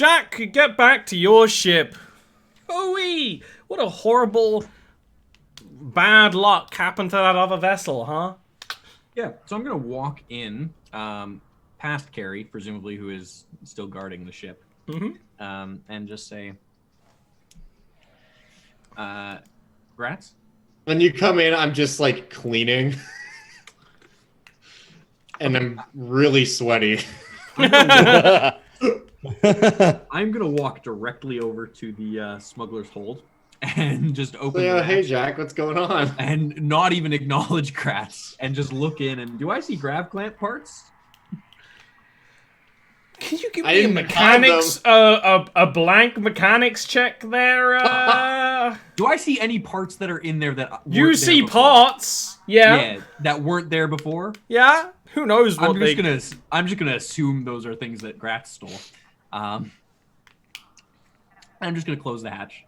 Jack, get back to your ship. Ooh-wee! What a horrible, bad luck happened to that other vessel, huh? Yeah, so I'm going to walk in past Carrie, presumably, who is still guarding the ship, and just say, Grats? When you come in, I'm just, like, cleaning. And I'm really sweaty. I'm gonna walk directly over to the smuggler's hold and just open. So, hey Jack, what's going on? And not even acknowledge Kratz and just look in. And do I see grav clamp parts? Can you give me a mechanics, a blank mechanics check there? Do I see any parts that are in there that you see parts? Yeah, that weren't there before. Yeah. Who knows what I'm just gonna assume those are things that Gratz stole. I'm just gonna close the hatch.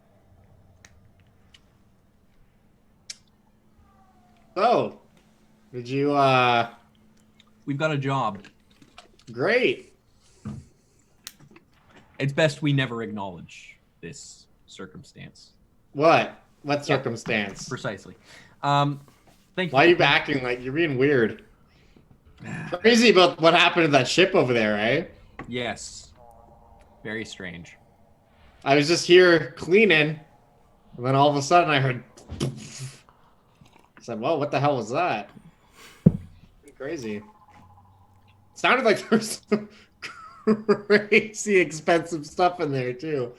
Oh, did you, We've got a job. Great. It's best we never acknowledge this circumstance. What? What circumstance? Precisely. Thank you. Why are you acting like you're being weird? Crazy about what happened to that ship over there, right? Yes. Very strange. I was just here cleaning, and then all of a sudden I heard... I said, whoa, what the hell was that? Crazy. It sounded like there was some crazy expensive stuff in there, too.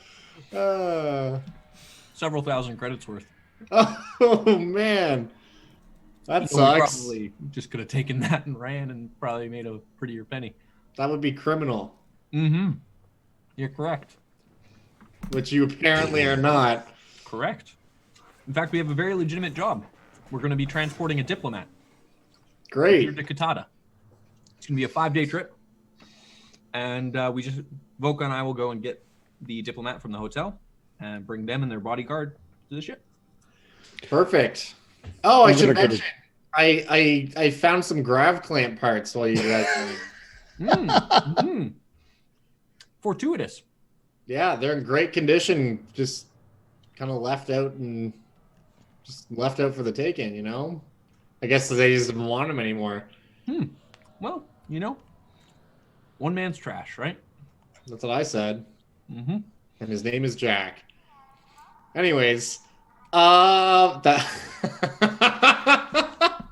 Several thousand credits worth. Oh, man. That sucks. Probably just could have taken that and ran and probably made a prettier penny. That would be criminal. Mm-hmm. You're correct. Which you apparently are not. Correct. In fact, we have a very legitimate job. We're going to be transporting a diplomat. Great. Here to Katada. It's going to be a 5-day trip. And Voka and I will go and get the diplomat from the hotel and bring them and their bodyguard to the ship. Perfect. Oh, I should mention, I found some grav clamp parts while you guys. Fortuitous. Yeah, they're in great condition. Just kind of left out for the taking. You know, I guess they just didn't want them anymore. Well, you know, one man's trash, right? That's what I said. And his name is Jack. Anyways,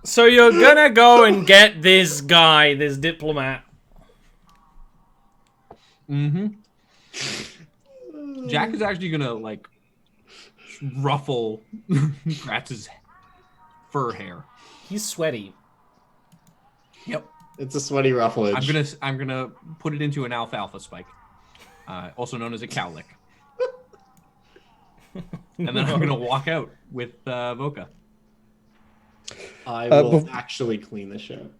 So you're gonna go and get this guy, this diplomat. Jack is actually gonna, like, ruffle Kratz's fur hair. He's sweaty. Yep. It's a sweaty ruffleage. I'm gonna put it into an alfalfa spike, also known as a cowlick. And then I'm gonna walk out with Voka. I will actually clean the ship.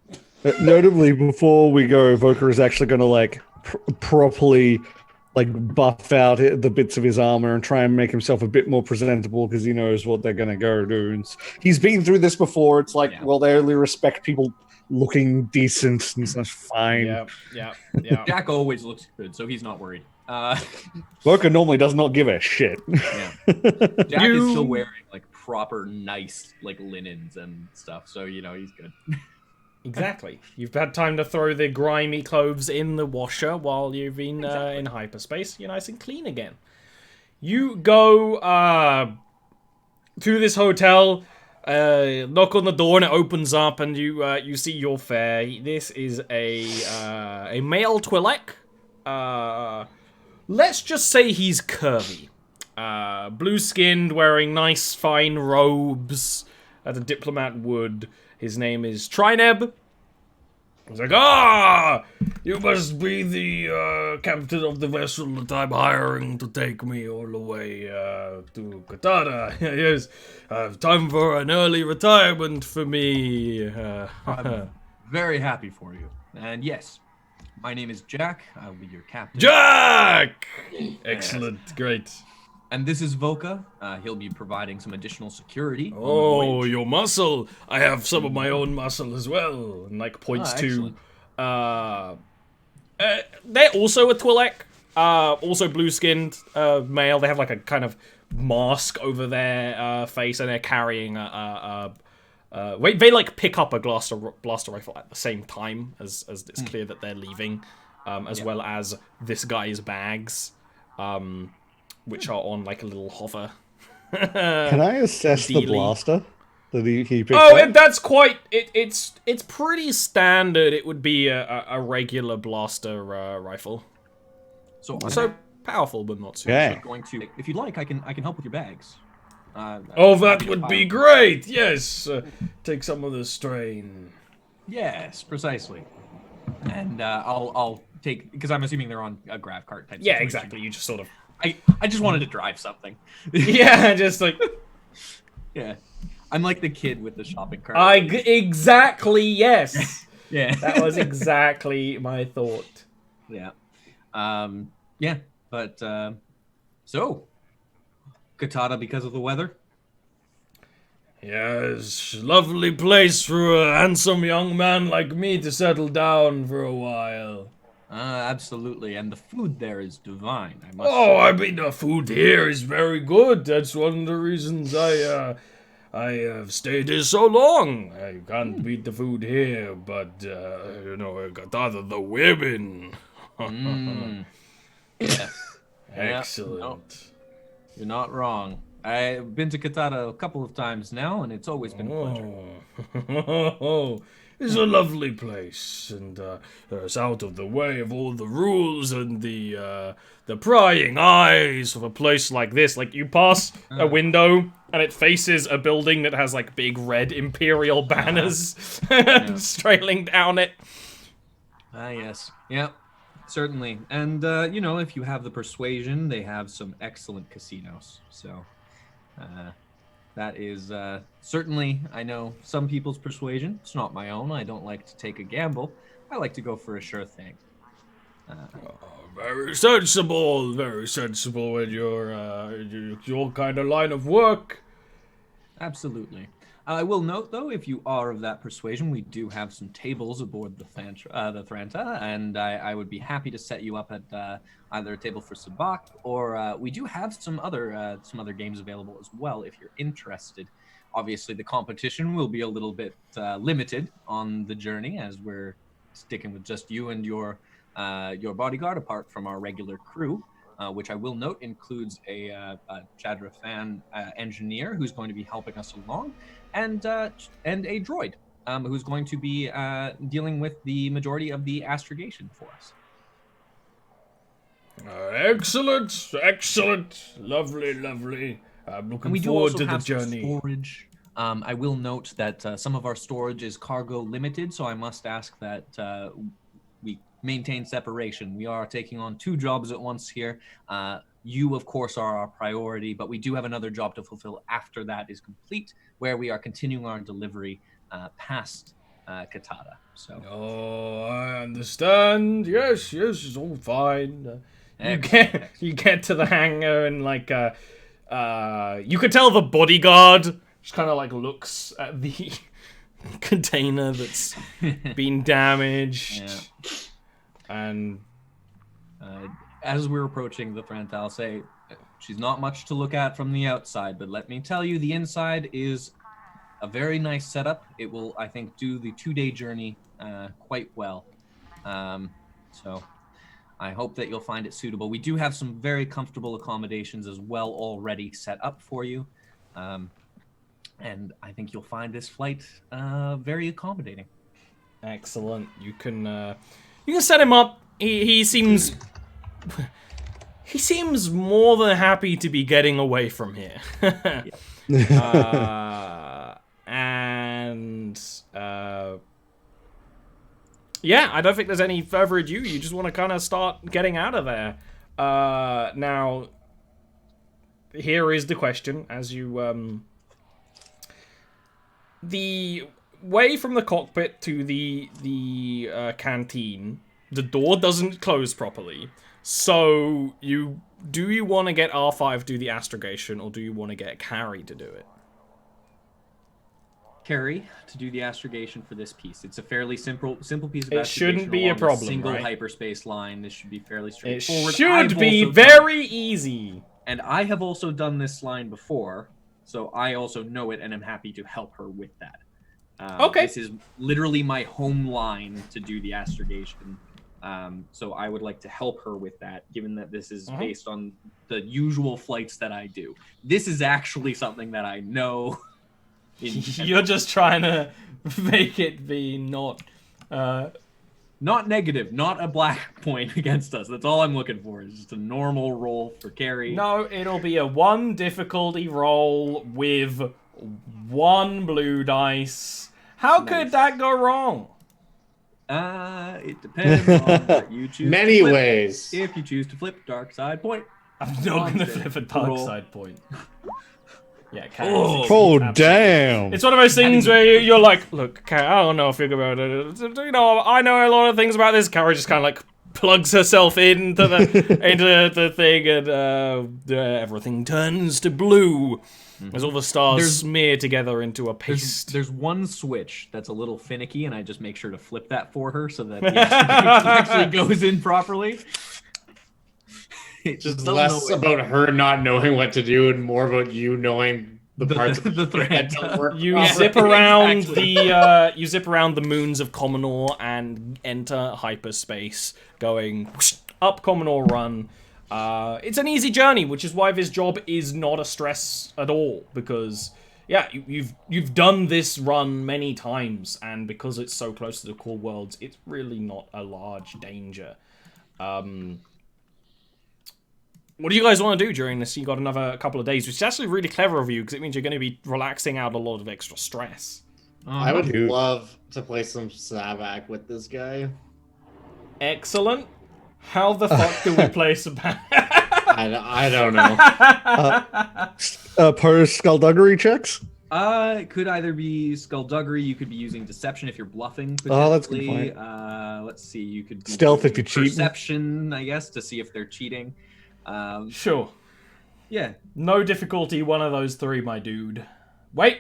Notably, before we go, Voka is actually going to like properly like buff out the bits of his armor and try and make himself a bit more presentable because he knows what they're going to go do. And he's been through this before. It's like, well, they only respect people looking decent and such. Fine. Yeah. Jack always looks good, so he's not worried. Voka normally does not give a shit. Yeah. Jack is still wearing like proper nice like linens and stuff, so you know he's good. Exactly. You've had time to throw the grimy clothes in the washer while you've been in hyperspace. You're nice and clean again. You go to this hotel, knock on the door, and it opens up, and you see your fare. This is a male Twi'lek. Let's just say he's curvy. Blue-skinned, wearing nice, fine robes as a diplomat would. His name is Trineb. He's like, you must be the captain of the vessel that I'm hiring to take me all the way to Katada. Yes, time for an early retirement for me. I'm very happy for you. And yes, my name is Jack. I'll be your captain. Jack! Excellent, great. And this is Voka. He'll be providing some additional security. Oh, your muscle! I have some of my own muscle as well. And like points to. They're also a Twi'lek. Also blue-skinned male. They have like a kind of mask over their face, and they're carrying they like pick up a blaster rifle at the same time as it's clear that they're leaving, as well as this guy's bags, which are on like a little hover. Can I assess the Dealy. blaster that he picked Oh, up? that's quite. It's pretty standard. It would be a regular blaster rifle. So So powerful, but not super. Okay. I'm going to, if you'd like, I can help with your bags. Oh, that would be great. Yes, take some of the strain. Yes, precisely. And I'll take, because I'm assuming they're on a grav cart type. Yeah, situation. exactly. You just sort of. I just wanted to drive something. Yeah, just like. Yeah, I'm like the kid with the shopping cart. Exactly, yes. Yeah, That was exactly my thought. yeah, yeah. But so, Katana, because of the weather. Yes, lovely place for a handsome young man like me to settle down for a while. Absolutely, and the food there is divine. I must. Oh, say. I mean, the food here is very good. That's one of the reasons I have stayed here so long. I can't beat the food here, but, I got other the women. Yes. Excellent. No, you're not wrong. I've been to Katana a couple of times now, and it's always been a pleasure. Oh, it's a lovely place, and it's out of the way of all the rules and the prying eyes of a place like this. Like, you pass a window, and it faces a building that has, like, big red imperial banners strailing down it. Yes. Yep. Certainly. And, if you have the persuasion, they have some excellent casinos. So, that is certainly, I know, some people's persuasion. It's not my own. I don't like to take a gamble. I like to go for a sure thing. Very sensible in your kind of line of work. Absolutely. I will note, though, if you are of that persuasion, we do have some tables aboard the Thranta, and I would be happy to set you up at either a table for Sabak, or we do have some other games available as well if you're interested. Obviously, the competition will be a little bit limited on the journey, as we're sticking with just you and your bodyguard, apart from our regular crew. Which I will note includes a Chadra fan engineer who's going to be helping us along, and a droid who's going to be dealing with the majority of the astrogation for us. Excellent. Lovely. I'm looking forward to the journey. Storage. I will note that some of our storage is cargo limited, so I must ask that we maintain separation. We are taking on 2 jobs at once here. You, of course, are our priority, but we do have another job to fulfill after that is complete, where we are continuing our delivery past Katana. So. Oh, I understand. Yes, it's all fine. You get to the hangar and you could tell the bodyguard just kind of like looks at the container that's been damaged. Yeah. And as we're approaching the Thranta, I'll say she's not much to look at from the outside, but let me tell you, the inside is a very nice setup. It will, I think, do the 2-day journey quite well. So I hope that you'll find it suitable. We do have some very comfortable accommodations as well already set up for you. And I think you'll find this flight very accommodating. excellent. You can set him up. He seems more than happy to be getting away from here. Yeah, I don't think there's any further ado. You just want to kind of start getting out of there. Now, here is the question: as you the way from the cockpit to the canteen, the door doesn't close properly. So do you want to get R5 do the astrogation, or do you want to get Carrie to do it? Carrie to do the astrogation for this piece. It's a fairly simple piece of It astrogation. shouldn't be a along problem, single right? hyperspace line. This should be fairly It straightforward. should be very easy. And I have also done this line before, so I also know it, and I'm happy to help her with that. Okay. This is literally my home line to do the astrogation. So I would like to help her with that, given that this is based on the usual flights that I do. This is actually something that I know. You're just trying to make it be not negative, not a black point against us. That's all I'm looking for. Is just a normal roll for Carrie. No, it'll be a 1 difficulty roll with 1 blue dice. How could that go wrong? It depends on what you choose. Many to flip. ways. If you choose to flip dark side point. I'm not gonna flip a dark side point. Yeah, Oh, damn. It's one of those things where you're like, look, Carrie, I don't know if you're about it. You know, I know a lot of things about this. Carrie just kind of like plugs herself into the thing, and everything turns to blue as all the stars smear together into a paste. There's one switch that's a little finicky, and I just make sure to flip that for her so that the astrogation actually goes in properly. Just less about her not knowing what to do and more about you knowing the parts of the thread don't work. You zip around you zip around the moons of Commonor and enter hyperspace, going whoosh, up Commonor Run. It's an easy journey, which is why this job is not a stress at all, because yeah, you've done this run many times, and because it's so close to the core worlds, it's really not a large danger. What do you guys want to do during this? You got another couple of days, which is actually really clever of you, because it means you're going to be relaxing out a lot of extra stress. I would love to play some Savak with this guy. Excellent. How the fuck do we play Savak? I don't know. Post skullduggery checks? It could either be skullduggery, you could be using deception if you're bluffing, Oh, that's a good potentially. point. Let's see, you could be Stealth if using you're cheating. perception, I guess, to see if they're cheating. Sure. Yeah. No difficulty, one of those 3, my dude. Wait.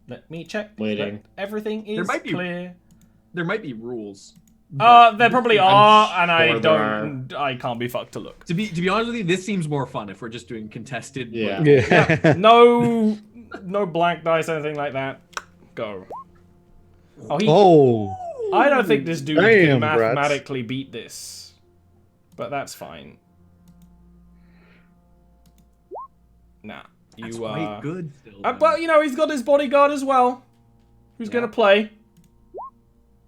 Let me check. Waiting. That everything is clear. There might be rules. There probably are, and I sure can't be fucked to look. To be honest with you, this seems more fun if we're just doing contested. Yeah. Yeah. No black dice, anything like that. Go. Oh. I don't think this dude Damn, can mathematically beat this, but that's fine. Nah, That's quite good still. but you know, he's got his bodyguard as well. Who's gonna play?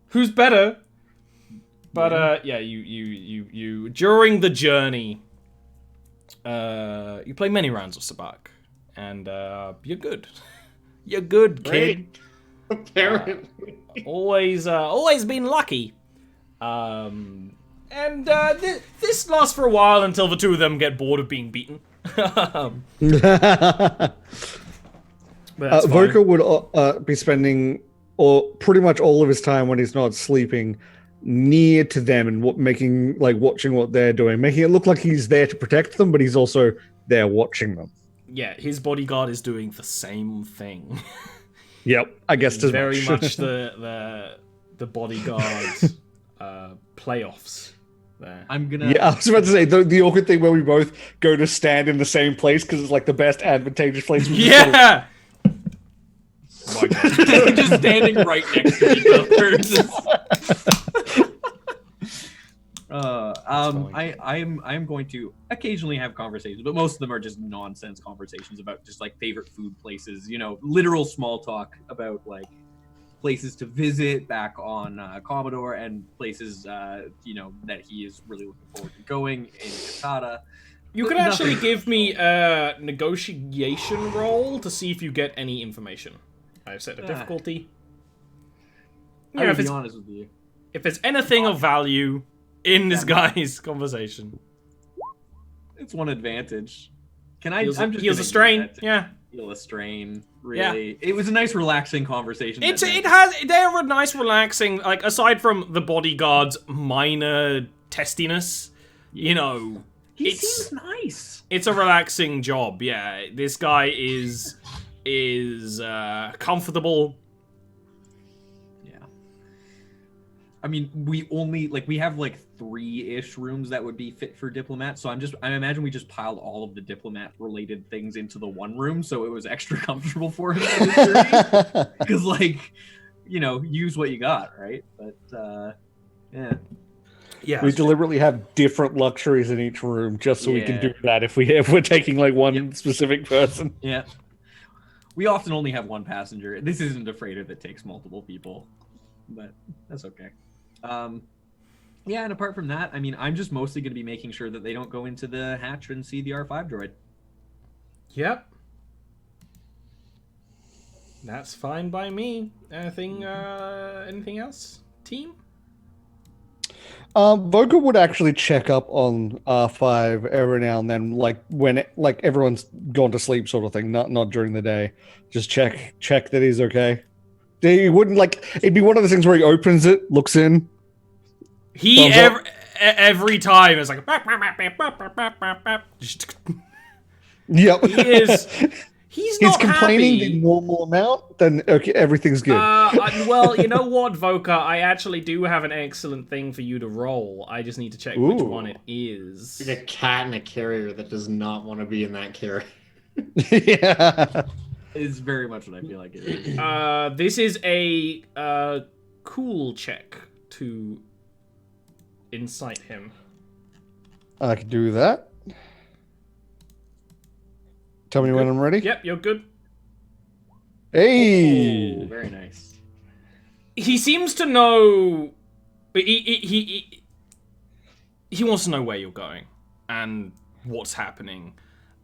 Who's better? But yeah, you during the journey, you play many rounds of Sabak, and you're good. You're good, kid. Great. Apparently. Always been lucky. This lasts for a while until the two of them get bored of being beaten. Voka would be spending pretty much all of his time when he's not sleeping near to them and watching what they're doing, making it look like he's there to protect them, but he's also there watching them. Yeah, his bodyguard is doing the same thing. Yep, I guess It's very much the bodyguard playoffs. There. I'm gonna. Yeah, I was about to say the awkward thing where we both go to stand in the same place because it's like the best advantageous place. Yeah. Oh my God. Just standing right next to each other. I'm going to occasionally have conversations, but most of them are just nonsense conversations about just like favorite food places, you know, literal small talk about like places to visit back on Commodore and places, you know, that he is really looking forward to going in Katata. You can actually give me a negotiation roll to see if you get any information. I've set a difficulty. Yeah, I will be honest with you. If there's anything of value in this guy's conversation. It's one advantage. Can I? Heals I'm just a strain. Yeah. Heal a strain. Really, it was a nice, relaxing conversation. They're a nice, relaxing. Like aside from the bodyguard's minor testiness, you know, he seems nice. It's a relaxing job. Yeah, this guy is comfortable. I mean, we only we have 3-ish rooms that would be fit for diplomat. So I imagine we just piled all of the diplomat related things into the one room, so it was extra comfortable for him for this journey. Because use what you got, right? But yeah. Yeah. We deliberately have different luxuries in each room just so we can do that if we're taking one specific person. Yeah. We often only have one passenger. This isn't a freighter that takes multiple people, but that's okay. Yeah, and apart from that, I mean, I'm just mostly going to be making sure that they don't go into the hatch and see the R5 droid. Yep. That's fine by me. Anything else, team? Voka would actually check up on R5 every now and then, when everyone's gone to sleep, sort of thing. Not during the day. Just check that he's okay. He wouldn't it'd be one of those things where he opens it, looks in. He every time is like. Yep. He is. He's not complaining happy. the normal amount, then okay, everything's good. Well, you know what, Voka? I actually do have an excellent thing for you to roll. I just need to check which one it is. Like a cat in a carrier that does not want to be in that carrier. Yeah. It's very much what I feel like it is. This is a cool check to incite him. I could do that. Tell me when I'm ready. Yep, you're good. Hey! Oh, very nice. He seems to know. He wants to know where you're going and what's happening.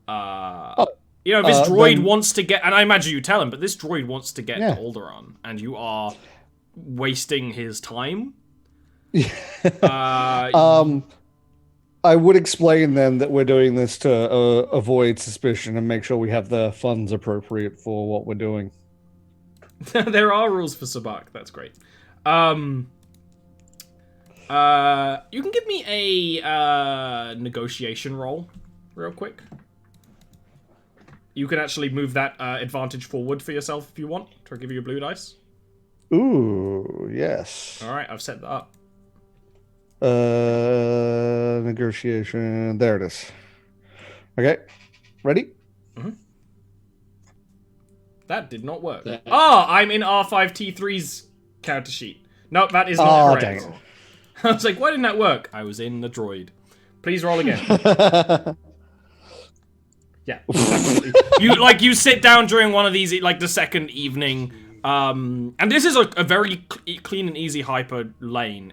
This droid wants to get, and I imagine you tell him, but this droid wants to get to Alderaan, and you are wasting his time. I would explain then that we're doing this to avoid suspicion and make sure we have the funds appropriate for what we're doing. There are rules for Sabak. That's great. You can give me a negotiation roll real quick. You can actually move that advantage forward for yourself if you want. To give you a blue dice. Ooh, yes. All right, I've set that up. Negotiation. There it is. Okay, ready? Mm-hmm. That did not work. I'm in R5T3's character sheet. No, that is not correct. Dang it. I was like, why didn't that work? I was in the droid. Please roll again. Yeah, exactly. You sit down during one of these, the second evening, and this is a very clean and easy hyper lane.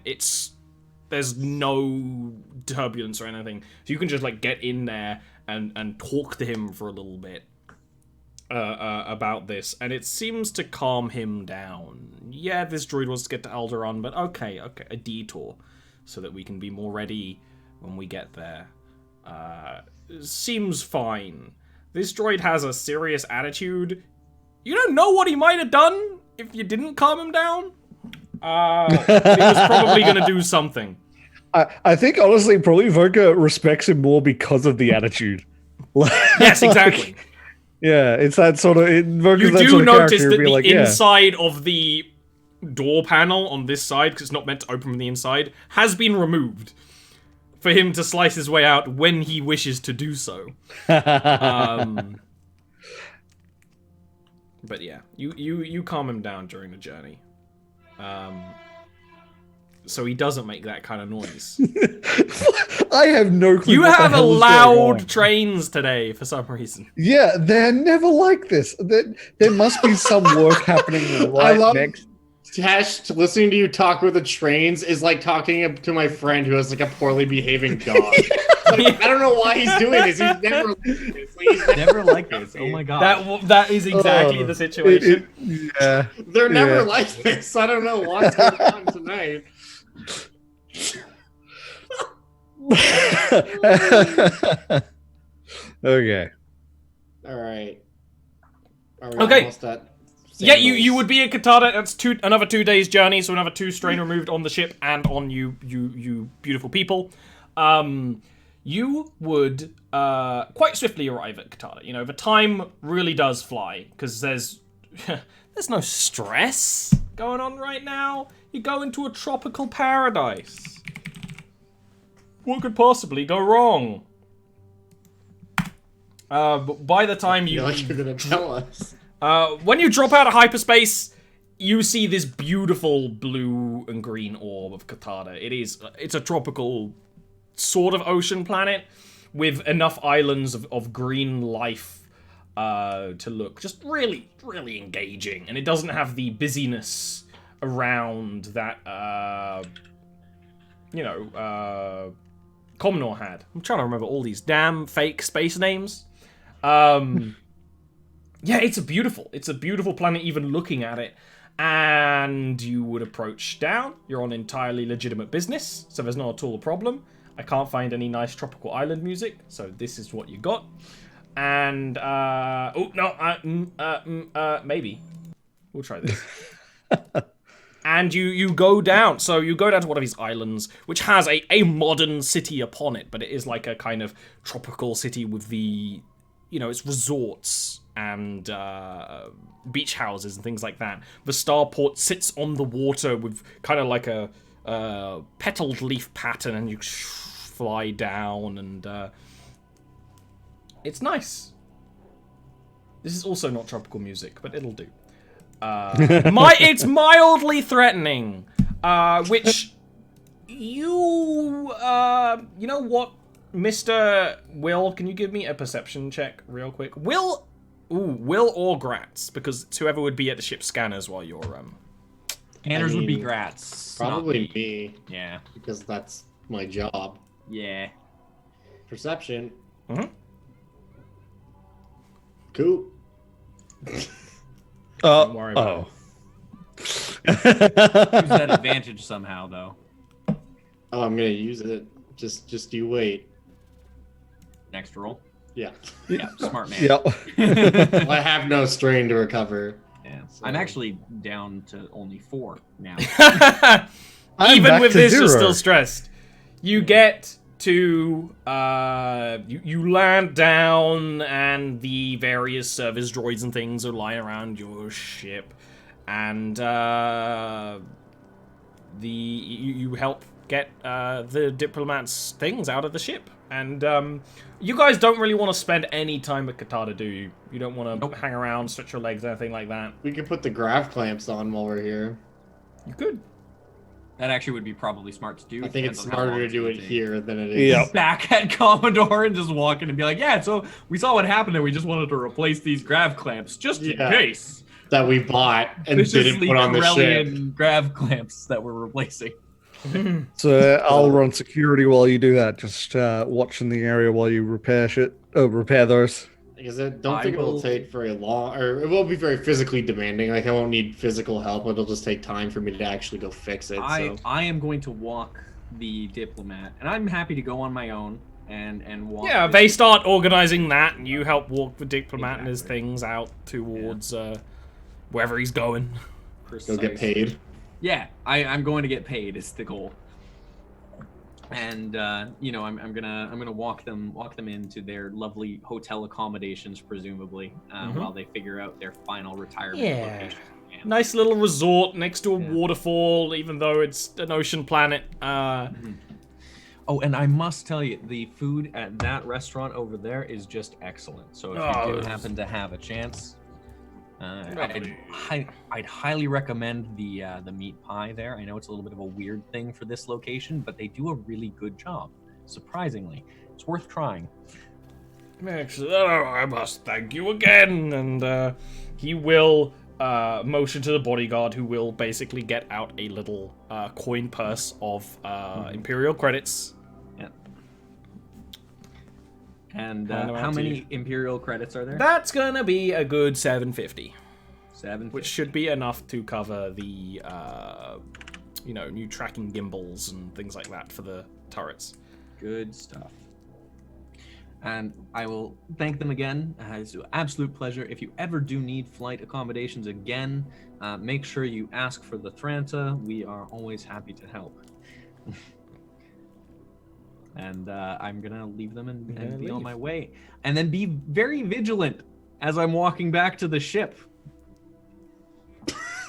There's no turbulence or anything, so you can just get in there and talk to him for a little bit about this, and it seems to calm him down. Yeah, this droid wants to get to Alderaan, but okay, a detour so that we can be more ready when we get there. Seems fine. This droid has a serious attitude. You don't know what he might have done if you didn't calm him down. He was probably going to do something. I think, honestly, probably Voka respects him more because of the attitude. Yes, exactly. Yeah, it's that sort of... You do notice that the inside of the door panel on this side, because it's not meant to open from the inside, has been removed for him to slice his way out when he wishes to do so. But yeah, you calm him down during the journey. So he doesn't make that kind of noise. I have no clue. You have loud trains today for some reason. Yeah, they're never like this. There must be some work happening next. Tash, listening to you talk with the trains is like talking to my friend who has a poorly behaving dog. I don't know why he's doing this. He's never like this. He's never like this. Oh my god. That is exactly the situation. Yeah. They're never like this. I don't know what's going on tonight. Okay. All right. Okay. Yeah, you would be in Katana. That's another 2 days journey, so another 2 strain removed on the ship and on you beautiful people. You would quite swiftly arrive at Katana. The time really does fly because there's no stress going on right now? You go into a tropical paradise. What could possibly go wrong? But by the time I feel like you're gonna tell us. when you drop out of hyperspace, you see this beautiful blue and green orb of Katada. It's a tropical sort of ocean planet with enough islands of green life to look just really, really engaging. And it doesn't have the busyness around that, Comnor had. I'm trying to remember all these damn fake space names. Yeah, it's a beautiful planet even looking at it. And you would approach down. You're on entirely legitimate business, so there's not at all a problem. I can't find any nice tropical island music, so this is what you got. And, maybe. We'll try this. And you go down. So you go down to one of these islands, which has a modern city upon it, but it is like a kind of tropical city with the, it's resorts and beach houses and things like that. The starport sits on the water with kind of like a petaled leaf pattern, and you fly down, and it's nice. This is also not tropical music, but it'll do. It's mildly threatening, which you know what, Mr. Will, can you give me a perception check real quick? Will or Gratz, because it's whoever would be at the ship scanners while you're Scanners would be Gratz. Probably me. Yeah. Because that's my job. Yeah. Perception. Mm-hmm. Cool. Don't worry about it. Use that advantage somehow, though. Oh, I'm gonna use it. Just you wait. Next roll. Yeah. Yeah, smart man. Yep. Well, I have no strain to recover. Yeah. So- I'm actually down to only 4 now. I'm Even back with to this, you're 0. still stressed. You get to you land down, and the various service droids and things are lying around your ship, and you help get the diplomats' things out of the ship. And you guys don't really want to spend any time at Katada, do you? You don't want to hang around, stretch your legs, anything like that. We could put the grav clamps on while we're here. You could. That actually would be probably smart to do. I think it's Depends on how long smarter to do gonna it take. here than it is. Yep. Back at Commodore and just walk in and be like, yeah, so we saw what happened and we just wanted to replace these grav clamps just in Yeah. case. That we bought and Viciously didn't put on the ship. Corellian grav clamps that we're replacing. So I'll run security while you do that. Just watching the area while you repair shit. Oh, repair those. Because I don't I think it will will- take very long, or it will be very physically demanding. Like, I won't need physical help, but it'll just take time for me to actually go fix it. So. I am going to walk the diplomat, and I'm happy to go on my own and walk. Yeah, this- they start organizing that, and you help walk the diplomat and his Exactly. things out towards wherever he's going. Go get Precisely. paid. Yeah, I'm going to get paid. Is the goal. And I'm gonna walk them into their lovely hotel accommodations, presumably, while they figure out their final retirement Yeah. location. And Nice little resort next to a Yeah. waterfall, even though it's an ocean planet. Oh, and I must tell you, the food at that restaurant over there is just excellent. So if you do happen to have a chance, I'd highly recommend the meat pie there. I know it's a little bit of a weird thing for this location, but they do a really good job. Surprisingly, it's worth trying. I must thank you again. And he will motion to the bodyguard, who will basically get out a little coin purse of Imperial credits. Yeah. And Hand them how out to many you. Imperial credits are there? That's gonna be a good 750. 7. Which should be enough to cover the, new tracking gimbals and things like that for the turrets. Good stuff. And I will thank them again. It's an absolute pleasure. If you ever do need flight accommodations again, make sure you ask for the Thranta. We are always happy to help. And I'm going to leave them and be on my way. And then be very vigilant as I'm walking back to the ship.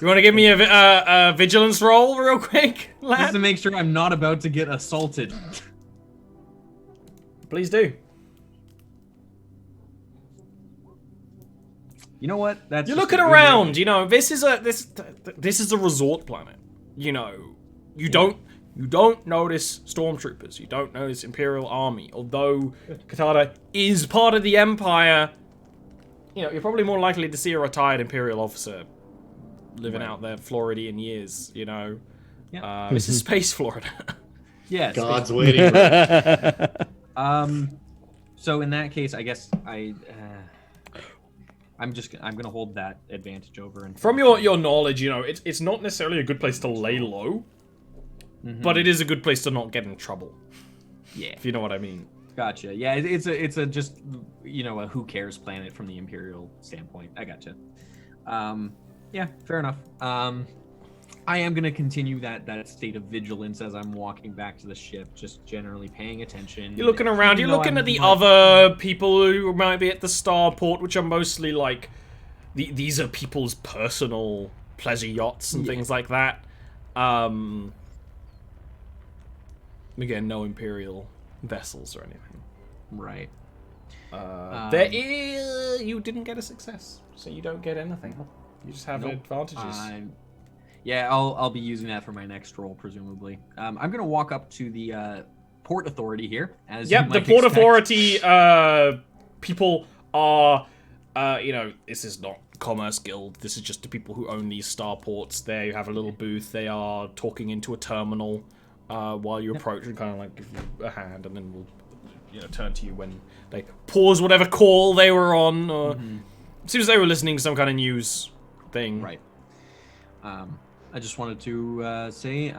You want to give me a vigilance roll real quick, Just lad? to make sure I'm not about to get assaulted. Please do. You know what? That's You're just looking a good around. rating. You know, this is a resort planet. You know, you don't notice stormtroopers. You don't notice Imperial army. Although Katana is part of the Empire, you know, you're probably more likely to see a retired Imperial officer living out their Floridian years. You know, Yeah. this is space Florida. Yes. God's waiting room. So in that case, I guess I'm gonna hold that advantage over. And From your knowledge, you know, it's not necessarily a good place to lay low, but it is a good place to not get in trouble. Yeah. If you know what I mean. Gotcha. Yeah, it's a just, you know, a who cares planet from the Imperial standpoint. I gotcha. Yeah, fair enough. I am gonna continue that state of vigilance as I'm walking back to the ship, just generally paying attention. You're looking around, you're Even though looking I'm at the like- other people who might be at the starport, which are mostly like, these are people's personal pleasure yachts and things like that. Again, no Imperial vessels or anything. Right. You didn't get a success, so you don't get anything. You just have advantages. Yeah, I'll be using that for my next roll, presumably. I'm gonna walk up to the port authority here. As you Yep, the might Port expect. Authority people are, you know, this is not Commerce Guild. This is just the people who own these starports. There you have a little booth. They are talking into a terminal while you approach and kind of like give you a hand, and then we'll, you know, turn to you when they pause whatever call they were on, or as soon as they were listening to some kind of news thing. Right. I just wanted to say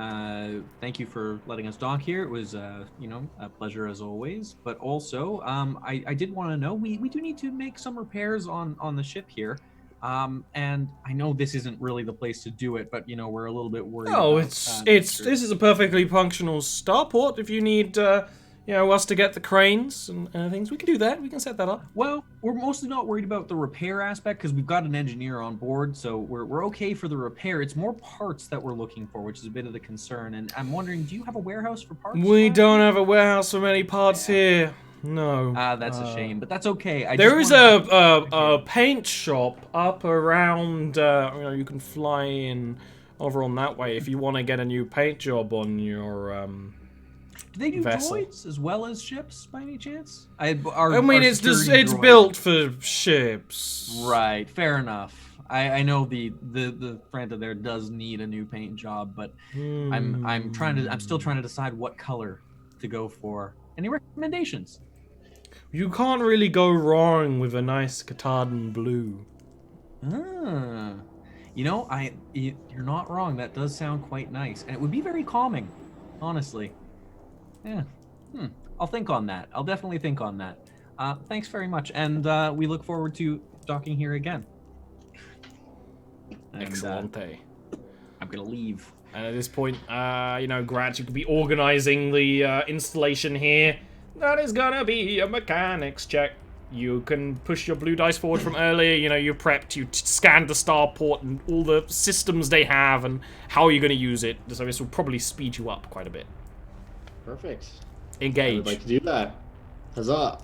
thank you for letting us dock here. It was, you know, a pleasure as always. But also, I did want to know, we do need to make some repairs on the ship here. And I know this isn't really the place to do it, but, you know, we're a little bit worried. No, about, this is a perfectly functional starport. If you need, you know, us to get the cranes and things, we can do that. We can set that up. Well, we're mostly not worried about the repair aspect because we've got an engineer on board, so we're okay for the repair. It's more parts that we're looking for, which is a bit of the concern. And I'm wondering, do you have a warehouse for parts? We don't have a warehouse for many parts here. No. That's a shame, but that's okay. There is a paint shop up around. You know, you can fly in over on that way if you want to get a new paint job on your Do they do vessel. droids as well as ships by any chance? I mean, it's droid. built for ships. Right, fair enough. I know the Thranta there does need a new paint job, but I'm still trying to decide what color to go for. Any recommendations? You can't really go wrong with a nice Katahdin blue. You know, you're not wrong. That does sound quite nice, and it would be very calming, honestly. Yeah. I'll think on that. I'll definitely think on that. Thanks very much, and we look forward to talking here again. And, Excellente. I'm gonna leave. And at this point, you know, Grant, you could be organizing the installation here. That is gonna be a mechanics check. You can push your blue dice forward from earlier. You know, you're prepped. You scanned the starport and all the systems they have and how you're gonna use it. So this will probably speed you up quite a bit. Perfect. Engage. I would like to do that. Huzzah.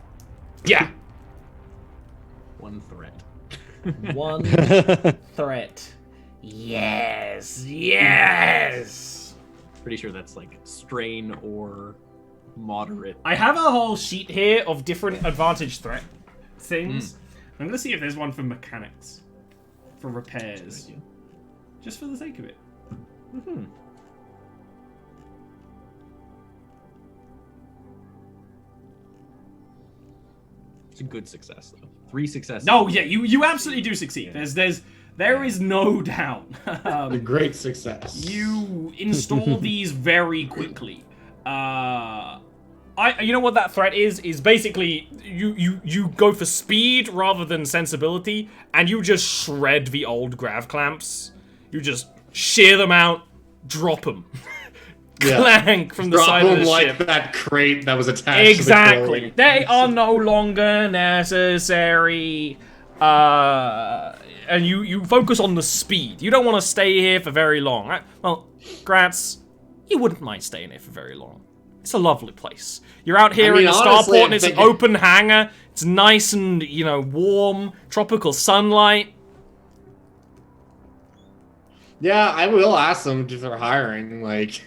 Yeah. One threat. One threat. Yes. Yes. Pretty sure that's like strain or moderate. I have a whole sheet here of different advantage threat things. I'm gonna see if there's one for mechanics, for repairs, just for the sake of it. It's a good success though. 3 successes. No, yeah, you absolutely do succeed. There is no doubt. A great success. You install these very quickly. You know what that threat is? Is basically you go for speed rather than sensibility, and you just shred the old grav clamps. You just shear them out, drop them, clank from the Drop side of them the like ship. that crate that was attached Exactly. to the They are no longer necessary. and you focus on the speed. You don't want to stay here for very long. Right? Well, Gratz, you wouldn't mind staying here for very long. It's a lovely place. You're out here in the honestly, starport, and it's an open hangar. It's nice and, you know, warm, tropical sunlight. Yeah, I will ask them if they're hiring, like...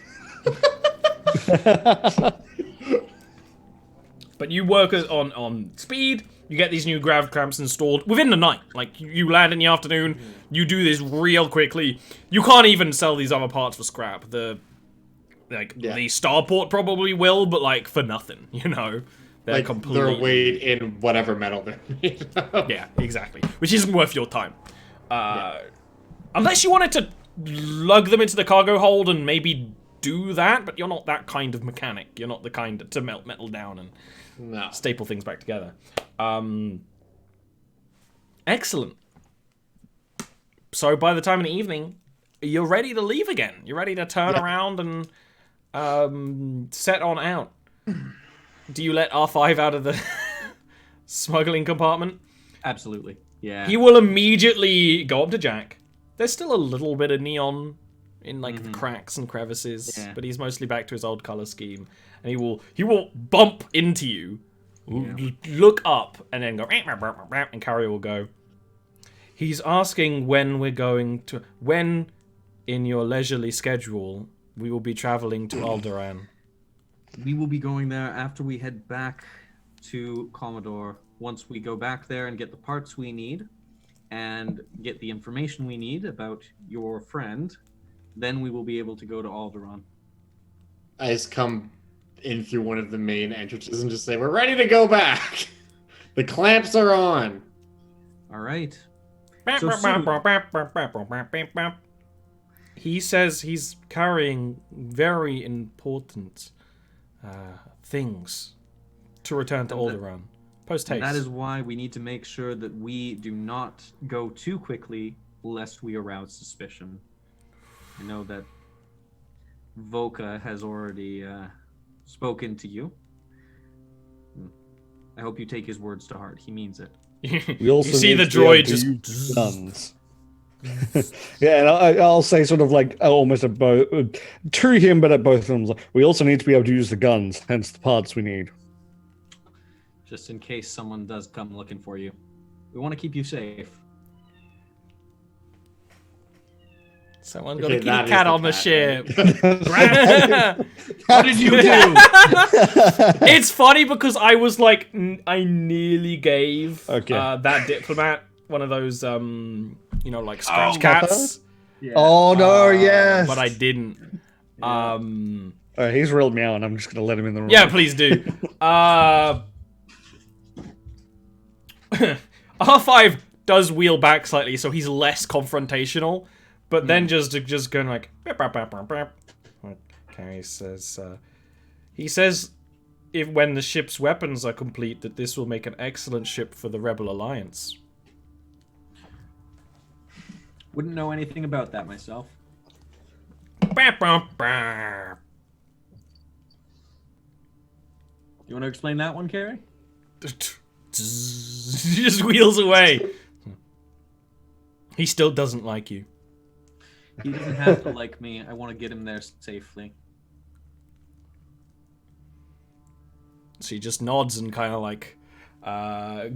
But you work on speed, you get these new grav clamps installed within the night. Like, you land in the afternoon, you do this real quickly. You can't even sell these other parts for scrap. The starport probably will, but, like, for nothing, you know? They're like, completely... their weight in whatever metal they're made of. Yeah, exactly. Which isn't worth your time. Unless you wanted to lug them into the cargo hold and maybe do that, but you're not that kind of mechanic. You're not the kind to melt metal down and staple things back together. Excellent. So by the time in the evening, you're ready to leave again. You're ready to turn around and set on out. Do you let R5 out of the smuggling compartment? Absolutely. Yeah. He will immediately go up to Jack. There's still a little bit of neon in like the cracks and crevices, but he's mostly back to his old color scheme. And he will bump into you, look up, and then go, and Carrier will go. He's asking when in your leisurely schedule we will be traveling to Alderaan. We will be going there after we head back to Commodore. Once we go back there and get the parts we need and get the information we need about your friend, then we will be able to go to Alderaan. I just come in through one of the main entrances and just say, we're ready to go back. The clamps are on. All right. He says he's carrying very important things to return to Alderaan. Post haste. That is why we need to make sure that we do not go too quickly, lest we arouse suspicion. I know that Voka has already spoken to you. I hope you take his words to heart. He means it. We also you see need the to be able droid to just use guns. Yeah, and I'll say sort of like almost at both to him, but at both of them. We also need to be able to use the guns, hence the parts we need. Just in case someone does come looking for you. We want to keep you safe. Someone's got a kitty cat on the ship. What did you do? It's funny because I was like, I nearly gave that diplomat one of those, like scratch cats. Yeah. Oh no, yes. But I didn't. He's real meow, and I'm just gonna let him in the room. Yeah, please do. R5 does wheel back slightly, so he's less confrontational. But then just going like... Okay, he says if when the ship's weapons are complete, that this will make an excellent ship for the Rebel Alliance. Wouldn't know anything about that myself. You want to explain that one, Carrie? He just wheels away. He still doesn't like you. He doesn't have to like me. I want to get him there safely. She just nods and kind of like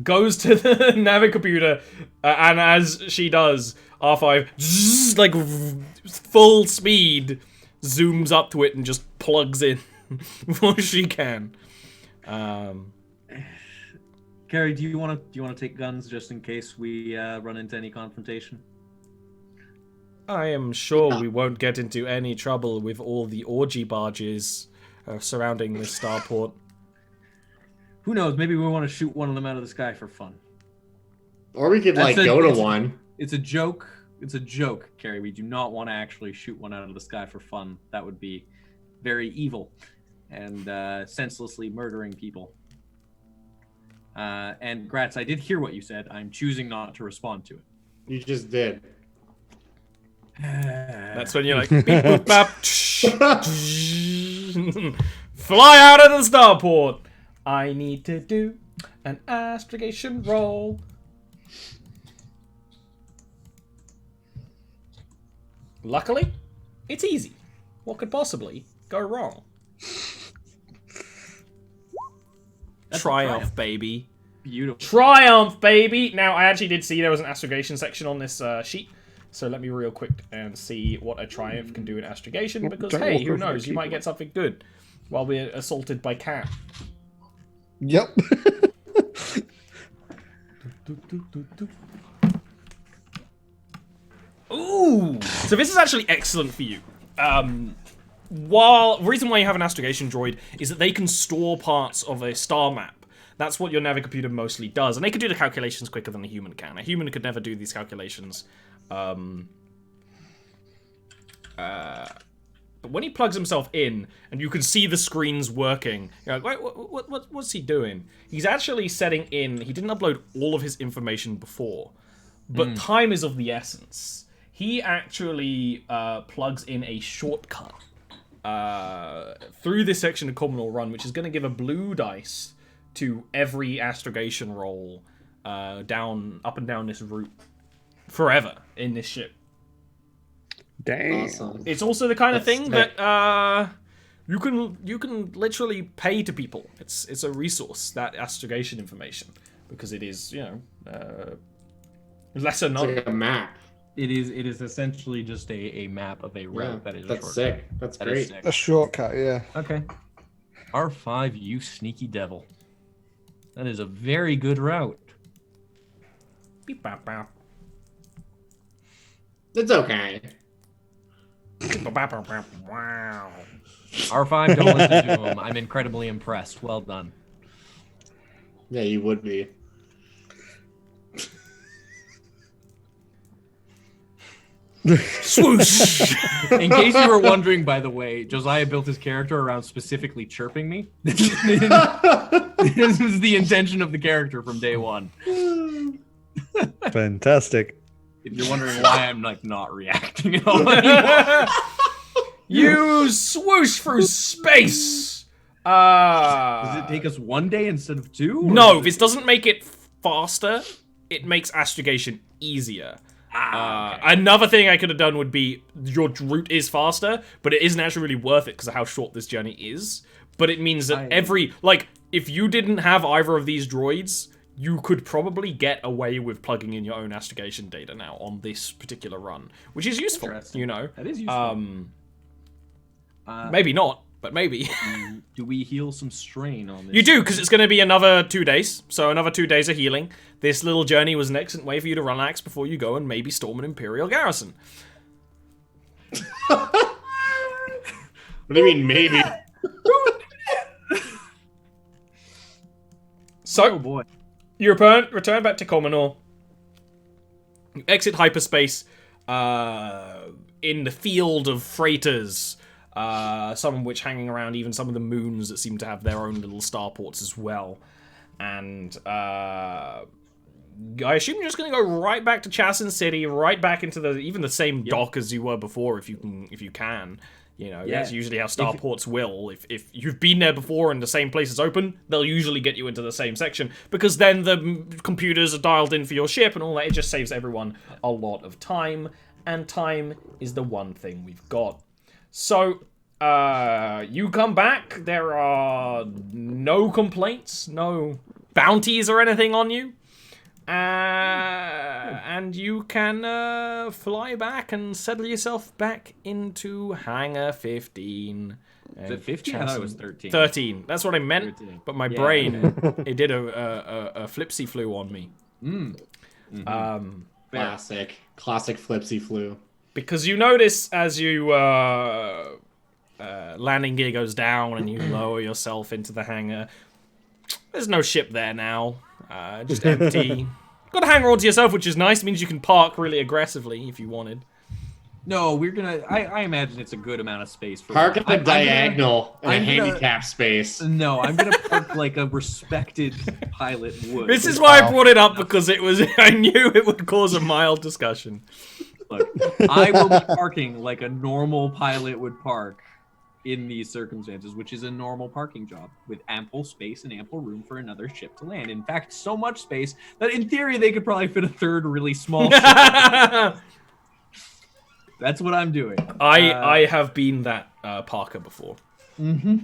goes to the Navi computer, and as she does, R5 like full speed zooms up to it and just plugs in before she can. Carrie, do you want to take guns just in case we run into any confrontation? I am sure we won't get into any trouble with all the orgy barges surrounding this starport. Who knows? Maybe we want to shoot one of them out of the sky for fun. Or we could go to one. It's a joke. It's a joke, Carrie. We do not want to actually shoot one out of the sky for fun. That would be very evil and senselessly murdering people. And Gratz, I did hear what you said. I'm choosing not to respond to it. You just did. That's when you're like, beep, boop, bap, fly out of the starport. I need to do an astrogation roll. Luckily, it's easy. What could possibly go wrong? Triumph, baby. Beautiful. Triumph, baby! Now, I actually did see there was an astrogation section on this sheet. So let me real quick and see what a triumph can do in astrogation. Because, hey, who knows? You might get something good while we're assaulted by Cat. Yep. Ooh! So this is actually excellent for you. The reason why you have an astrogation droid is that they can store parts of a star map. That's what your navigomputer mostly does, and they can do the calculations quicker than a human can. A human could never do these calculations. But when he plugs himself in, and you can see the screens working, you're like, wait, what's he doing? He's actually setting in. He didn't upload all of his information before, but time is of the essence. He actually plugs in a shortcut through this section of Commodore Run, which is going to give a blue dice to every astrogation roll up and down this route forever in this ship. Damn. Awesome. It's also the kind of thing that you can literally pay to people. It's a resource, that astrogation information, because it is, lesser known. It's like a map. It is essentially just a map of a route that is a that's shortcut. sick. That's That is great. sick. A shortcut, yeah. Okay. R5, you sneaky devil. That is a very good route. Beep, bop, bop. It's okay. Beep, bop, bop, bop, bop. Wow. R5, don't listen to him. I'm incredibly impressed. Well done. Yeah, you would be. Swoosh! In case you were wondering, by the way, Josiah built his character around specifically chirping me. This is the intention of the character from day one. Fantastic. If you're wondering why I'm not reacting at all anymore. You swoosh through space! Does it take us 1 day instead of 2? No, this doesn't make it faster. It makes astrogation easier. Okay. Another thing I could have done would be your route is faster, but it isn't actually really worth it because of how short this journey is. But it means that if you didn't have either of these droids, you could probably get away with plugging in your own astrogation data now on this particular run, which is useful, Interesting. That is useful. useful. Maybe not, but maybe. Do we heal some strain on this? You do, because it's going to be another 2 days, so another 2 days of healing. This little journey was an excellent way for you to relax before you go and maybe storm an Imperial garrison. What do you mean, maybe? So, Oh boy. you return back to Commodore. You exit hyperspace in the field of freighters, some of which hanging around even some of the moons that seem to have their own little starports as well. And I assume you're just going to go right back to Chasson City, right back into the same dock as you were before, if you can. That's usually how starports will. If you've been there before and the same place is open, they'll usually get you into the same section, because then the computers are dialed in for your ship and all that. It just saves everyone a lot of time, and time is the one thing we've got. So, you come back, there are no complaints, no bounties or anything on you. And you can fly back and settle yourself back into Hangar 15. Is it 15? I thought it was 13. 13. That's what I meant, 13. but my brain, it did a flipsy flu on me. Classic flipsy flu. Because you notice as you landing gear goes down and you lower yourself into the hangar, there's no ship there now. Just empty. Got a hangar all to yourself, which is nice. It means you can park really aggressively if you wanted. No, we're gonna. I imagine it's a good amount of space for. Park at the diagonal in a I'm gonna- handicap space. No, I'm gonna park like a respected pilot would. This is why I brought it up, because I knew it would cause a mild discussion. Look, I will be parking like a normal pilot would park in these circumstances, which is a normal parking job with ample space and ample room for another ship to land. In fact, so much space that in theory they could probably fit a third really small ship. That's what I'm doing. I have been that Parker before. Mm-hmm.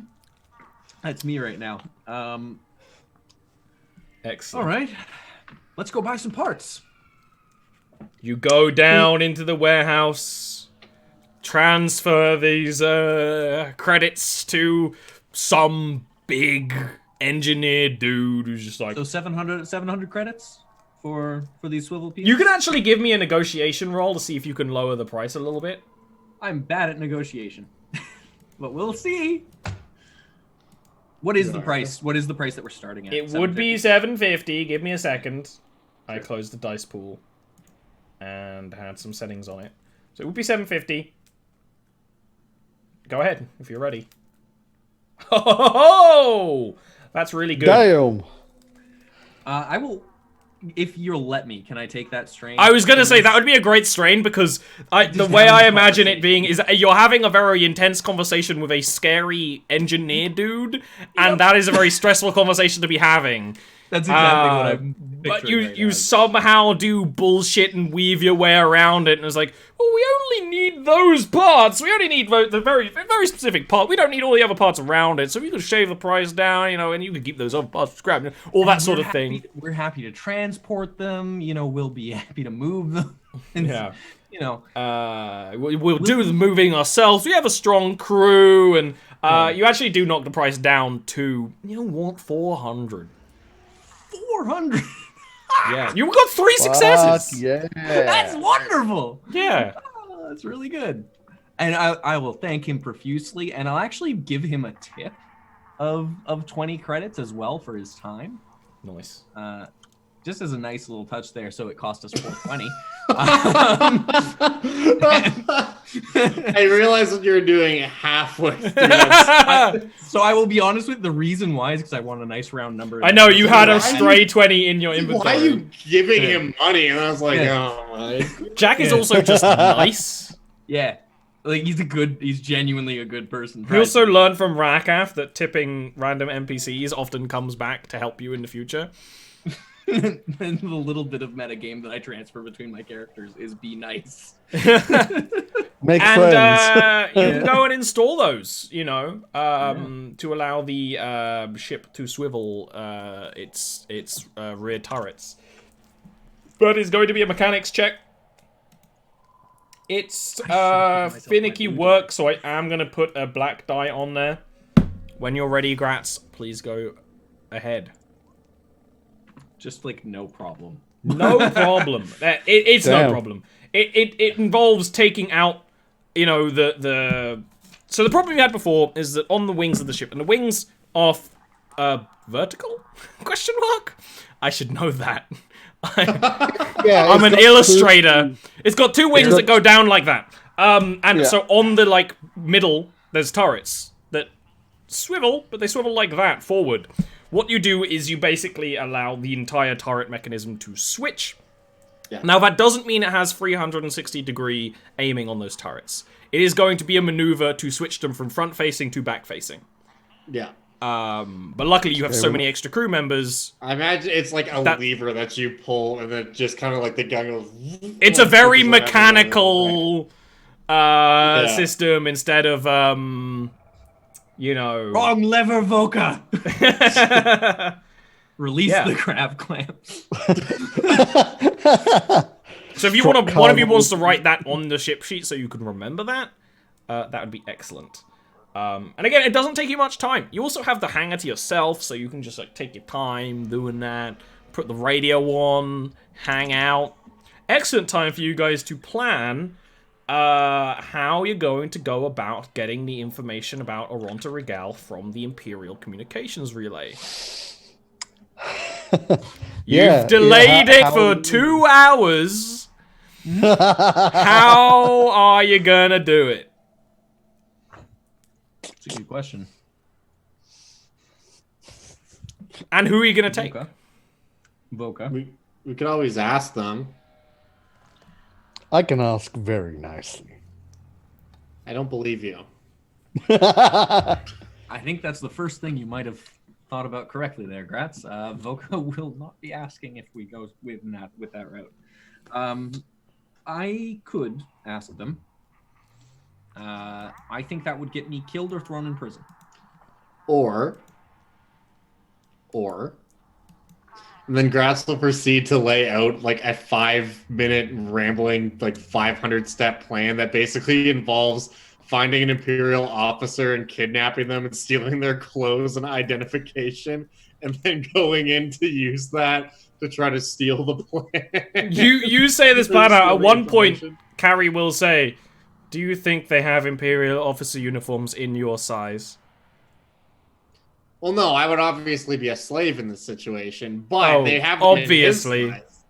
That's me right now. Excellent. All right. Let's go buy some parts. You go down into the warehouse, transfer these credits to some big engineer dude who's just like... So 700 credits for these swivel pieces? You can actually give me a negotiation roll to see if you can lower the price a little bit. I'm bad at negotiation. But we'll see. What is the price? What is the price that we're starting at? It would be 750. Give me a second. I closed the dice pool and had some settings on it. So it would be 750. Go ahead if you're ready. Oh, that's really good. Damn. I will, if you'll let me. Can I take that strain? I was gonna say that would be a great strain because the way I imagine it being is you're having a very intense conversation with a scary engineer dude, and that is a very stressful conversation to be having. That's exactly what I'm But picturing right you now. somehow do bullshit and weave your way around it, and it's like, well, we only need those parts. We only need the very specific part. We don't need all the other parts around it. So we could shave the price down, you know, and you could keep those other parts scrapped, all that sort of thing. We're happy to transport them. You know, we'll be happy to move them. And, Yeah. You know, we'll do the moving ourselves. We have a strong crew, and you actually do knock the price down to, you know what, 400. 400. Yeah, you got 3 successes. Fuck yeah. That's wonderful. Yeah. Oh, that's really good. And I will thank him profusely, and I'll actually give him a tip of 20 credits as well for his time. Nice. Just as a nice little touch there, so it cost us 420. I realized what you were doing halfway through this. So I will be honest with the reason why is because I want a nice round number. I know you had a Why stray 20 in your inventory. Why are you giving him money? And I was like, oh my. Jack is also just nice. Yeah. Like he's genuinely a good person. We also learned from Rakath that tipping random NPCs often comes back to help you in the future. And the little bit of metagame that I transfer between my characters is be nice. Make And friends. you can go and install those, you know, to allow the ship to swivel its rear turrets. But it's going to be a mechanics check. It's finicky work, so I am going to put a black die on there. When you're ready, Gratz, please go ahead. Just like no problem. No problem. It's no Damn. problem. It involves taking out, you know, So the problem we had before is that on the wings of the ship, and the wings are vertical? Question mark? I should know that. Yeah, I'm an it's got illustrator. It's got 2 wings that go down like that. And so on the like middle, there's turrets that swivel, but they swivel like that forward. What you do is you basically allow the entire turret mechanism to switch. Yeah. Now, that doesn't mean it has 360-degree aiming on those turrets. It is going to be a maneuver to switch them from front-facing to back-facing. Yeah. But luckily, you have so many extra crew members. I imagine it's like a lever that you pull, and then just kind of like the gun goes. It's a very mechanical system instead of, you know... Wrong lever, Voka! Release the crab clamps. So if you want to, one of you wants to write that on the ship sheet so you can remember that, that would be excellent. And again, it doesn't take you much time. You also have the hangar to yourself, so you can just like take your time doing that. Put the radio on, hang out. Excellent time for you guys to plan how you're going to go about getting the information about Oronta Regal from the Imperial Communications Relay. You've delayed it for 2 hours. How are you gonna do it? That's a good question. And who are you gonna take? Voka. We could always ask them. I can ask very nicely. I don't believe you. I think that's the first thing you might have thought about correctly there, Gratz. Voka will not be asking if we go with that route. I could ask them I think that would get me killed or thrown in prison. Or, and then Gratz will proceed to lay out like a 5-minute rambling, like 500-step plan that basically involves finding an Imperial officer and kidnapping them and stealing their clothes and identification, and then going in to use that to try to steal the plan. You say this plan out. Steal At the one point, information. Carrie will say, "Do you think they have Imperial officer uniforms in your size?" Well, no, I would obviously be a slave in this situation, but Oh, they have them in his obviously. size.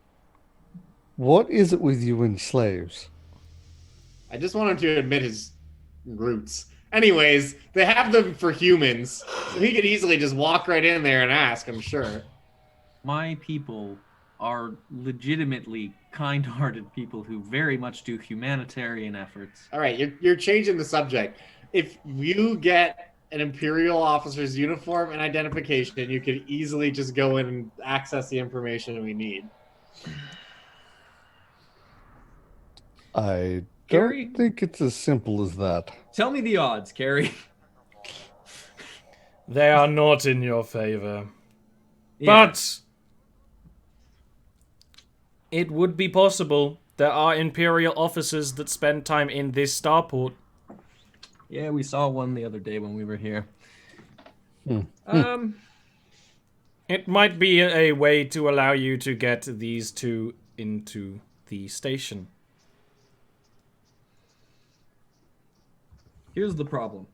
What is it with you and slaves? I just want him to admit his roots. Anyways, they have them for humans, so he could easily just walk right in there and ask, I'm sure. My people are legitimately kind-hearted people who very much do humanitarian efforts. All right, you're changing the subject. If you get an Imperial officer's uniform and identification, you could easily just go in and access the information we need. I Carrie? don't think it's as simple as that. Tell me the odds, Carrie. They are not in your favor. Yeah. But it would be possible. There are Imperial officers that spend time in this starport. Yeah, we saw one the other day when we were here. It might be a way to allow you to get these two into the station. Here's the problem.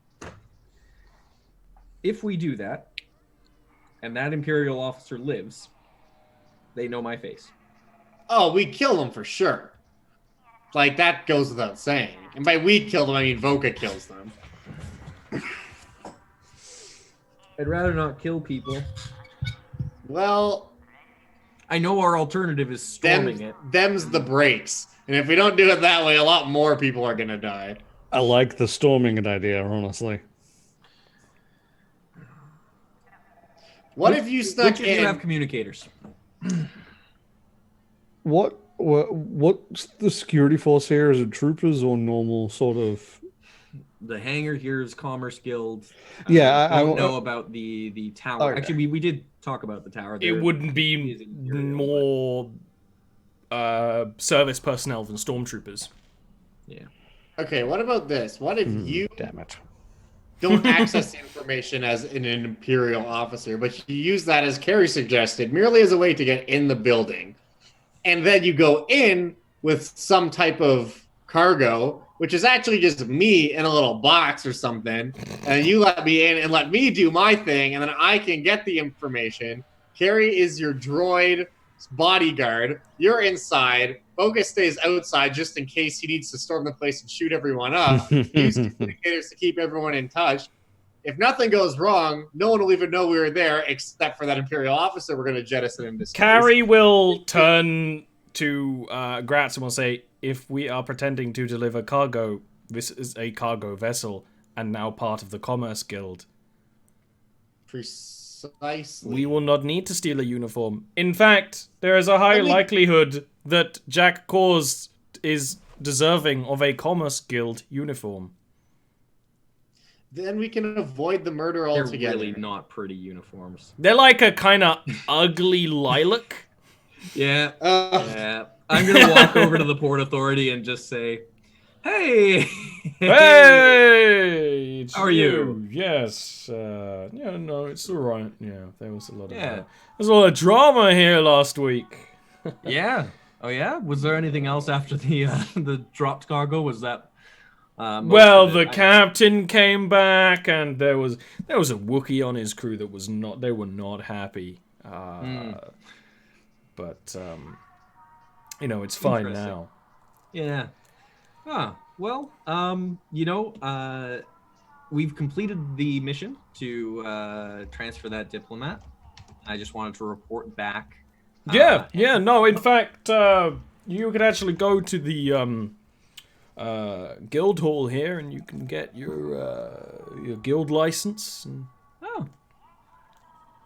If we do that, and that Imperial officer lives, they know my face. Oh, we kill them for sure. Like, that goes without saying. And by we kill them, I mean Voka kills them. I'd rather not kill people. Well, I know our alternative is storming it. them's the breaks. And if we don't do it that way, a lot more people are going to die. I like the storming it idea, honestly. What if you snuck Which of you have in... communicators? What's the security force here? Is it troopers or normal sort of? The hangar here is Commerce Guild. Yeah, I don't know about the tower. Okay. Actually, we did talk about the tower. It wouldn't be more service personnel than stormtroopers. Yeah. Okay, what about this? What if you Damn it. don't access the information as an Imperial officer, but you use that, as Carrie suggested, merely as a way to get in the building? And then you go in with some type of cargo, which is actually just me in a little box or something, and you let me in and let me do my thing, and then I can get the information. Carrie is your droid bodyguard. You're inside. Boga stays outside just in case he needs to storm the place and shoot everyone up. Use communicators to keep everyone in touch. If nothing goes wrong, no one will even know we were there except for that Imperial officer we're going to jettison into space. Carrie will turn to Gratz and will say, "If we are pretending to deliver cargo, this is a cargo vessel and now part of the Commerce Guild. Precisely. We will not need to steal a uniform. In fact, there is a high likelihood that Jack Kors is deserving of a Commerce Guild uniform." Then we can avoid the murder They're altogether. really not pretty uniforms. They're like a kind of ugly lilac. Yeah. Yeah. I'm going to walk over to the Port Authority and just say, "Hey! Hey! It's How are you?" Yes. Yeah, no, it's alright. Yeah, there was a lot of Yeah. there's a lot of drama here last week. Yeah. Oh, yeah? Was there anything else after the dropped cargo? Was that... most Well, of it? the captain came back, and there was a Wookiee on his crew that was not. They were not happy. But you know, it's fine Interesting. now. Yeah. Huh. Well, we've completed the mission to transfer that diplomat. I just wanted to report back. Yeah. No, in fact, you could actually go to the guild hall here, and you can get your guild license. And... Oh.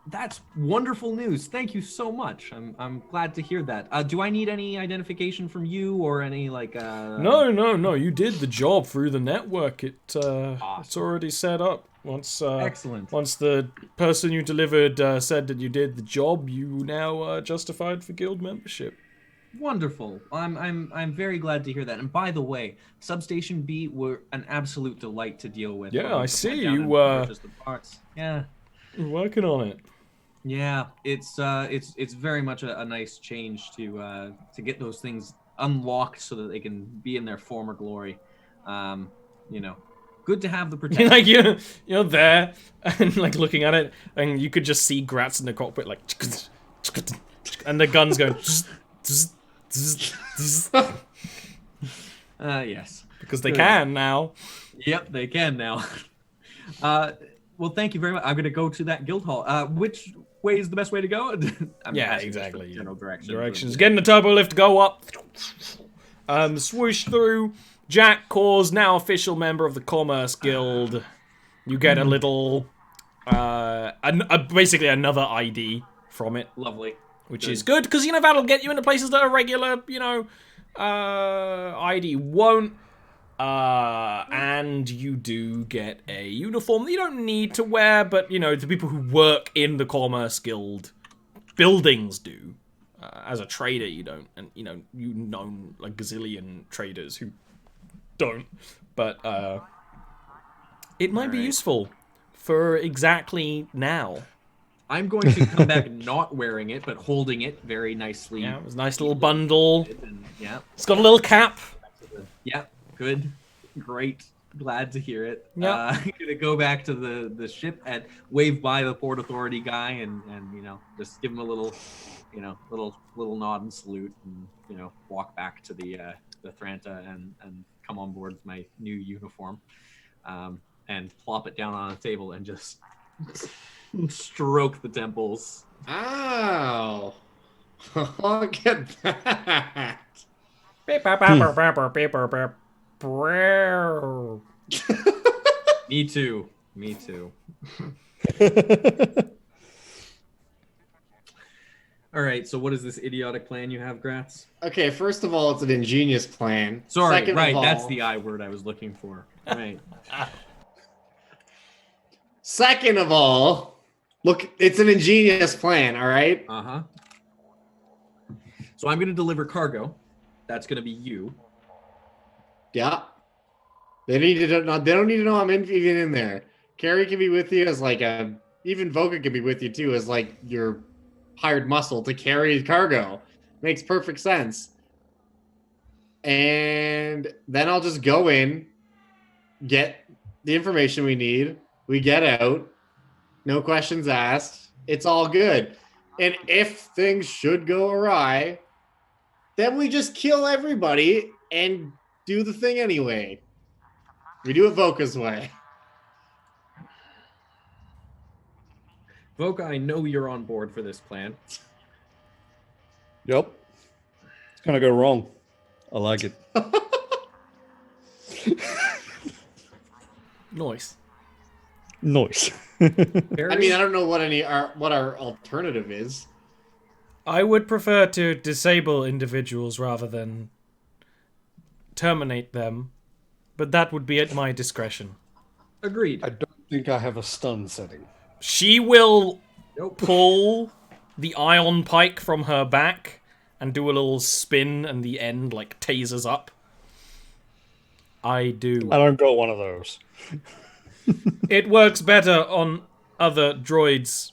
That's wonderful news. Thank you so much. I'm glad to hear that. Do I need any identification from you or any like? No. You did the job through the network. It's Awesome. already set up. Excellent. Once the person you delivered said that you did the job, you now are justified for guild membership. Wonderful. I'm very glad to hear that. And by the way, Substation B were an absolute delight to deal with. Yeah, when we I see. went down You, and purchased the parts. Yeah. You're working on it. Yeah, it's very much a nice change to get those things unlocked so that they can be in their former glory. You know, good to have the protection. Like you're there and like looking at it, and you could just see Gratz in the cockpit like, and the guns going. Yes. Because they Good. can now. Yep, they can now. Well, thank you very much. I'm going to go to that guild hall. Which way is the best way to go? I'm Yeah, asking exactly. for general Directions. Get in the turbo lift, go up. Swoosh through. Jack Cause, now official member of the Commerce Guild. You get a little, basically another ID from it, Lovely. which is good because that'll get you into places that a regular ID won't. And you do get a uniform that you don't need to wear, but the people who work in the Commerce Guild buildings do. As a trader, you don't, and you know like gazillion traders who don't. But it might be useful for exactly now. I'm going to come back not wearing it, but holding it very nicely. Yeah, it was a nice little bundle. Yeah. It's got a little cap. Yeah. Good. Great. Glad to hear it. Yeah. I'm gonna go back to the ship and wave by the Port Authority guy and just give him a little little nod and salute and walk back to the Thranta and come on board with my new uniform and plop it down on a table and just stroke the temples. Ow! Look at that. Me too. Me too. All right. So, what is this idiotic plan you have, Gratz? Okay, first of all, it's an ingenious plan. Sorry, Second right. of all, That's the I word I was looking for. Right. Second of all, look, it's an ingenious plan. All right. Uh-huh. So I'm going to deliver cargo. That's going to be you. Yeah. They need to know. They don't need to know I'm even in there. Carrie can be with you as like even Voka can be with you too as like your hired muscle to carry cargo. Makes perfect sense. And then I'll just go in, get the information we need. We get out. No questions asked. It's all good. And if things should go awry, then we just kill everybody and do the thing anyway. We do it Voka's way. Voka, I know you're on board for this plan. Yep. It's gonna go wrong. I like it. Nice. Nice. I mean, I don't know what our alternative is. I would prefer to disable individuals rather than terminate them, but that would be at my discretion. Agreed. I don't think I have a stun setting. She will Nope. pull the ion pike from her back and do a little spin, and the end like tasers up. I do. I don't got one of those. It works better on other droids,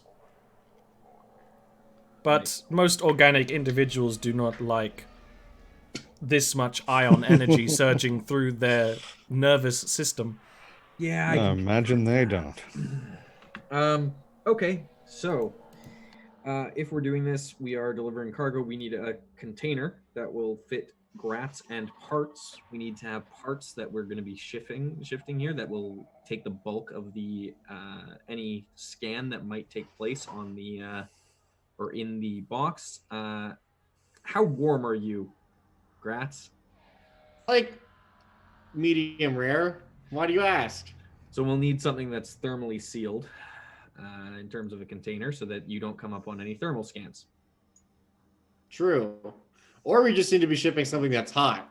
but most organic individuals do not like this much ion energy surging through their nervous system. Yeah. I imagine they don't. Okay. So, if we're doing this, we are delivering cargo. We need a container that will fit grats and parts. We need to have parts that we're going to be shifting here that will take the bulk of the any scan that might take place on the or in the box. How warm are you, grats? Like medium rare. Why do you ask? So we'll need something that's thermally sealed. in terms of a container so that you don't come up on any thermal scans. True. Or we just need to be shipping something that's hot.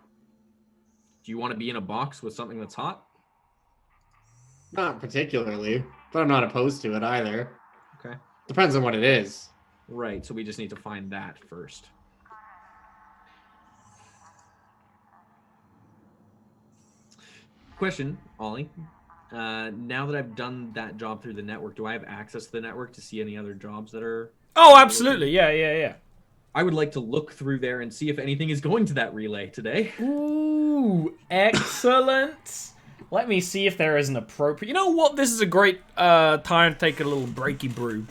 Do you want to be in a box with something that's hot? Not particularly, but I'm not opposed to it either. Okay. Depends on what it is. Right, so we just need to find that first. Question, Ollie. Now that I've done that job through the network, do I have access to the network to see any other jobs that are... Oh, absolutely. Yeah. I would like to look through there and see if anything is going to that relay today. Ooh, excellent. Let me see if there is an appropriate... You know what? This is a great time to take a little breaky brew.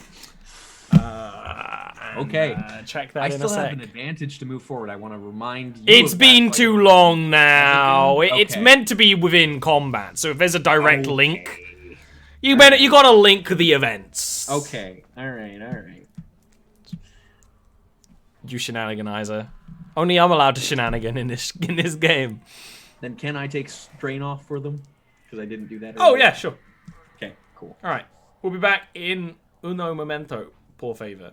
Okay. Check that I in still a sec. have an advantage to move forward. I want to remind you. It's of been that, too long now. Has it been? It's Okay. meant to be within combat, so if there's a direct link, you gotta link the events. Okay. All right. You shenaniganizer. Only I'm allowed to shenanigan in this game. Then can I take strain off for them? Because I didn't do that. Oh earlier. yeah, sure. Okay. Cool. All right, we'll be back in uno momento, por favor.